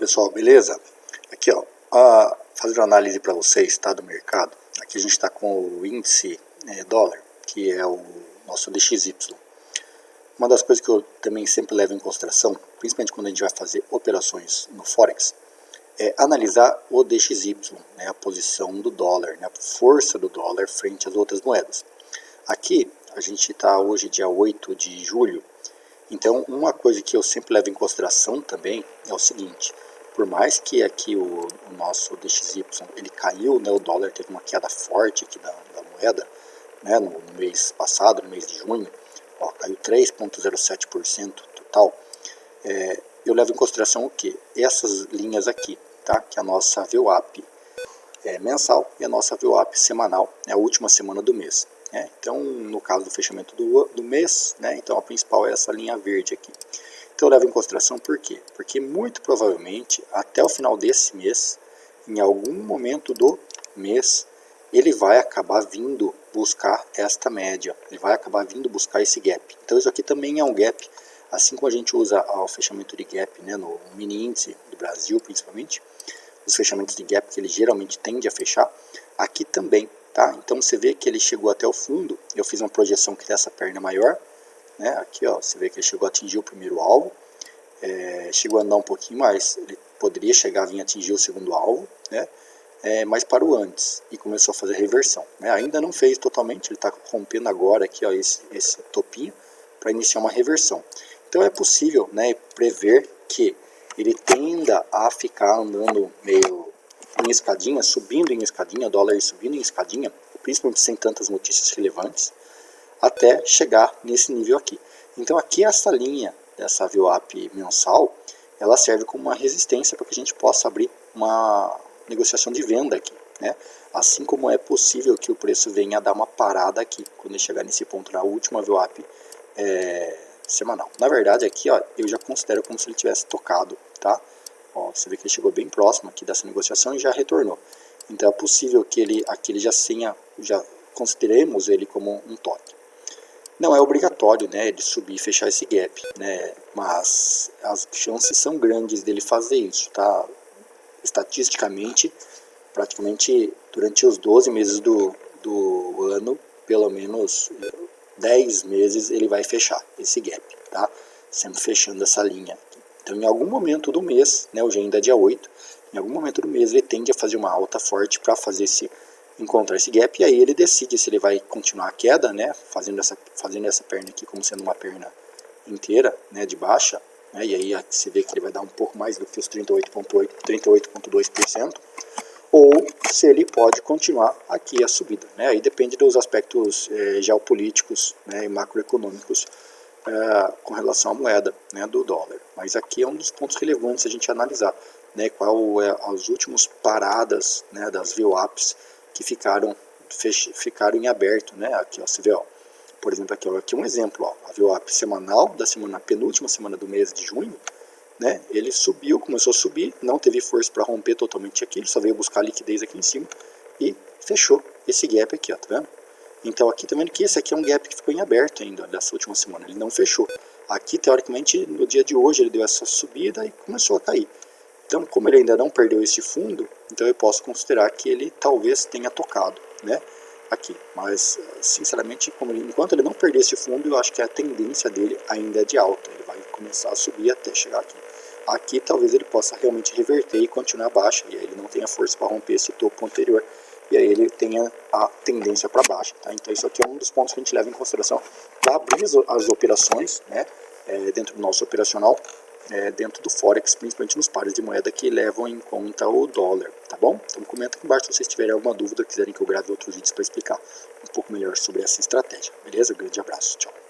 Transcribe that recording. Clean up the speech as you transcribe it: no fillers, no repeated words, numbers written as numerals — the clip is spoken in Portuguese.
Pessoal, beleza? Aqui ó, fazendo uma análise para vocês, tá, do mercado. Aqui a gente está com o índice dólar, que é o nosso DXY. Uma das coisas que eu também sempre levo em consideração, principalmente quando a gente vai fazer operações no Forex, é analisar o DXY, né, a posição do dólar, né, a força do dólar frente às outras moedas. Aqui a gente está hoje dia 8 de julho, então uma coisa que eu sempre levo em consideração também é o seguinte: por mais que aqui o nosso DXY ele caiu, né, o dólar teve uma queda forte aqui da moeda, né, no mês passado, no mês de junho, ó, caiu 3,07% total. Eu levo em consideração o que? Essas linhas aqui, tá? Que é a nossa VWAP mensal e a nossa VWAP semanal, é a última semana do mês. Então, no caso do fechamento do mês, né, então a principal é essa linha verde aqui. Então eu levo em consideração por quê? Porque muito provavelmente até o final desse mês, em algum momento do mês, ele vai acabar vindo buscar esta média, ele vai acabar vindo buscar esse gap. Então isso aqui também é um gap, assim como a gente usa o fechamento de gap, né, no mini índice do Brasil principalmente, os fechamentos de gap que ele geralmente tende a fechar, aqui também. Tá? Então você vê que ele chegou até o fundo, eu fiz uma projeção que tem essa perna maior, né? Aqui ó, você vê que ele chegou a atingir o primeiro alvo, chegou a andar um pouquinho mais, ele poderia chegar a vir atingir o segundo alvo, né? Mas parou antes e começou a fazer reversão, né? Ainda não fez totalmente, ele está rompendo agora aqui, ó, esse topinho para iniciar uma reversão. Então é possível, né, prever que ele tenda a ficar andando meio em escadinha, subindo em escadinha, dólar subindo em escadinha, principalmente sem tantas notícias relevantes, até chegar nesse nível aqui. Então aqui essa linha dessa VWAP mensal, ela serve como uma resistência para que a gente possa abrir uma negociação de venda aqui, né? Assim como é possível que o preço venha a dar uma parada aqui, quando ele chegar nesse ponto na última VWAP semanal. Na verdade aqui ó, eu já considero como se ele tivesse tocado, tá? Ó, você vê que ele chegou bem próximo aqui dessa negociação e já retornou. Então é possível que aqui ele já consideremos ele como um toque. Não é obrigatório, né, de subir e fechar esse gap, né, mas as chances são grandes dele fazer isso, tá? Estatisticamente, praticamente durante os 12 meses do ano, pelo menos 10 meses ele vai fechar esse gap, tá? Sempre fechando essa linha. Então, em algum momento do mês, né, hoje ainda é dia 8, em algum momento do mês ele tende a fazer uma alta forte para encontrar esse gap, e aí ele decide se ele vai continuar a queda, né, fazendo essa perna aqui como sendo uma perna inteira, né, de baixa, né, e aí você vê que ele vai dar um pouco mais do que os 38,2%, ou se ele pode continuar aqui a subida, né, aí depende dos aspectos geopolíticos, né, e macroeconômicos com relação à moeda, né, do dólar. Mas aqui é um dos pontos relevantes a gente analisar, né, qual é as últimas paradas, né, das VWAPs que ficaram em aberto, né, aqui ó, você vê, ó, por exemplo aqui um exemplo, ó, a VWAP semanal da penúltima semana do mês de junho, né, ele subiu, começou a subir, não teve força para romper totalmente aqui, ele só veio buscar liquidez aqui em cima e fechou esse gap aqui, ó, tá vendo? Então aqui tá vendo que esse aqui é um gap que ficou em aberto ainda dessa última semana, ele não fechou. Aqui teoricamente no dia de hoje ele deu essa subida e começou a cair. Então como ele ainda não perdeu esse fundo, então eu posso considerar que ele talvez tenha tocado, né, aqui. Mas sinceramente, enquanto ele não perder esse fundo, eu acho que a tendência dele ainda é de alta, ele vai começar a subir até chegar aqui. Aqui talvez ele possa realmente reverter e continuar baixa, e aí ele não tenha força para romper esse topo anterior, e aí ele tenha a tendência para baixo, tá? Então isso aqui é um dos pontos que a gente leva em consideração para abrir as operações, né, dentro do nosso operacional, dentro do Forex, principalmente nos pares de moeda que levam em conta o dólar, tá bom? Então comenta aqui embaixo se vocês tiverem alguma dúvida, quiserem que eu grave outros vídeos para explicar um pouco melhor sobre essa estratégia, beleza? Um grande abraço, tchau!